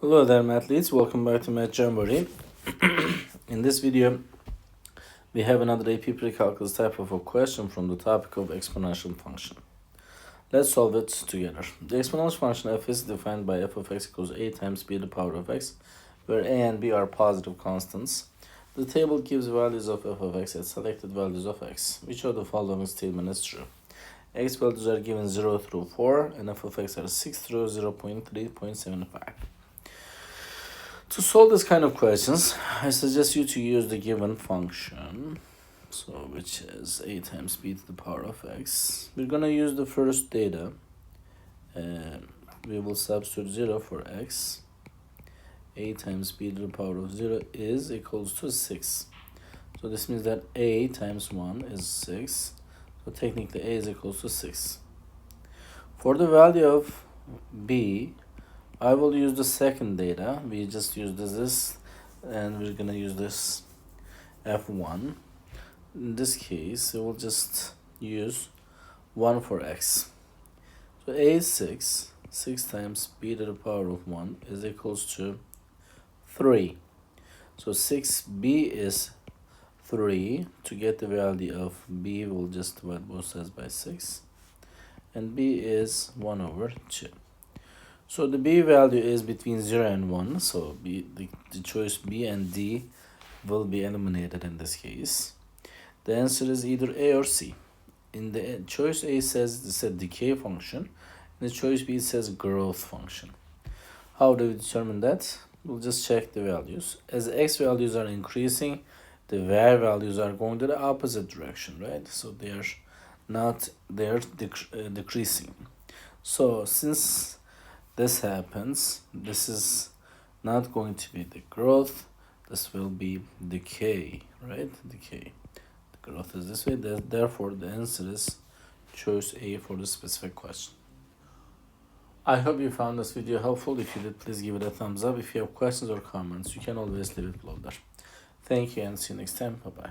Hello there, mathletes. Welcome back to Math Jamboree. In this video, we have another AP Precalculus type of a question from the topic of exponential function. Let's solve it together. The exponential function f is defined by f of x equals a times b to the power of x, where a and b are positive constants. The table gives values of f of x at selected values of x. Which of the following statement is true? X values are given 0 through 4, and f of x are 6 through 0.3.75. To solve this kind of questions, I suggest you to use the given function, which is a times b to the power of x. We're gonna use the first data, and we will substitute 0 for x. A times b to the power of 0 is equals to 6. So this means that a times 1 is 6. So technically a is equals to 6. For the value of b, I will use the second data. We just used this, and we're gonna use this f1. In this case, we will just use 1 for x. So a is 6. 6 times b to the power of 1 is equals to 3. So 6b is 3. To get the value of b, we'll just divide both sides by 6. And b is 1 over 2. So the b value is between 0 and 1. So the choice b and d will be eliminated in this case. The answer is either a or c. In the choice a says it's a decay function. In the choice b it says growth function. How do we determine that? We'll just check the values. As x values are increasing, the y values are going to the opposite direction, right? So they're decreasing. So since this happens, this is not going to be the growth, this will be decay, right? Decay. The growth is this way, therefore the answer is choice A for the specific question. I hope you found this video helpful. If you did, please give it a thumbs up. If you have questions or comments, you can always leave it below there. Thank you and see you next time. Bye bye.